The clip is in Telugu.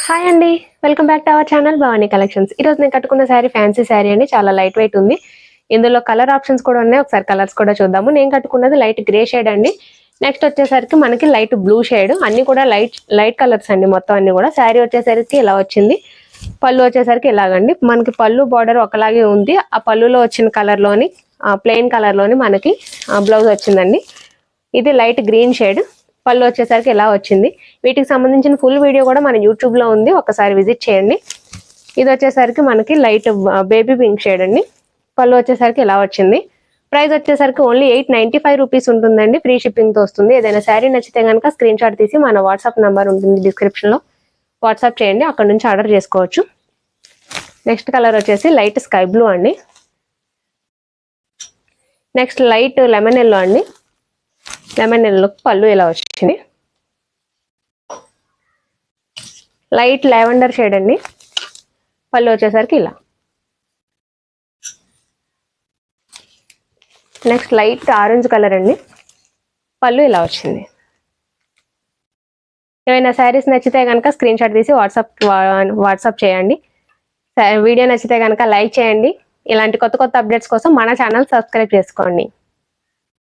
హాయ్ అండి, welcome back to our channel Bhavani collections. ఈరోజు నేను కట్టుకున్న శారీ ఫ్యాన్సీ శారీ అండి. చాలా లైట్ వెయిట్ ఉంది. ఇందులో కలర్ ఆప్షన్స్ కూడా ఉన్నాయి. ఒకసారి కలర్స్ కూడా చూద్దాము. నేను కట్టుకున్నది లైట్ గ్రే షేడ్ అండి. నెక్స్ట్ వచ్చేసరికి మనకి లైట్ బ్లూ షేడ్. అన్ని కూడా లైట్ కలర్స్ అండి. మొత్తం అన్ని కూడా శారీ వచ్చేసరికి ఇలా వచ్చింది. పళ్ళు వచ్చేసరికి ఇలాగండి. మనకి పళ్ళు బార్డర్ ఒకలాగే ఉంది. ఆ పళ్ళులో వచ్చిన కలర్లోని ప్లెయిన్ కలర్లోని మనకి బ్లౌజ్ వచ్చిందండి. ఇది లైట్ గ్రీన్ షేడ్. పళ్ళు వచ్చేసరికి ఇలా వచ్చింది. వీటికి సంబంధించిన ఫుల్ వీడియో కూడా మన యూట్యూబ్లో ఉంది, ఒకసారి విజిట్ చేయండి. ఇది వచ్చేసరికి మనకి లైట్ బేబీ పింక్ షేడ్ అండి. పళ్ళు వచ్చేసరికి ఇలా వచ్చింది. ప్రైస్ వచ్చేసరికి ఓన్లీ 895 రూపీస్ ఉంటుందండి. ఫ్రీ షిప్పింగ్తో వస్తుంది. ఏదైనా శారీ నచ్చితే కనుక స్క్రీన్ షాట్ తీసి మన వాట్సాప్ నెంబర్ ఉంటుంది డిస్క్రిప్షన్లో, వాట్సాప్ చేయండి. అక్కడ నుంచి ఆర్డర్ చేసుకోవచ్చు. నెక్స్ట్ కలర్ వచ్చేసి లైట్ స్కై బ్లూ అండి. నెక్స్ట్ లైట్ లెమన్ ఎల్లో అండి. లెమన్ ఎల్లో పళ్ళు ఇలా వచ్చింది. లైట్ లావెండర్ షేడ్ అండి. పళ్ళు వచ్చేసరికి ఇలా. నెక్స్ట్ లైట్ ఆరెంజ్ కలర్ అండి. పళ్ళు ఇలా వచ్చింది. ఏమైనా శారీస్ నచ్చితే కనుక స్క్రీన్ షాట్ తీసి వాట్సాప్ చేయండి. వీడియో నచ్చితే కనుక లైక్ చేయండి. ఇలాంటి కొత్త అప్డేట్స్ కోసం మన ఛానల్ సబ్స్క్రైబ్ చేసుకోండి.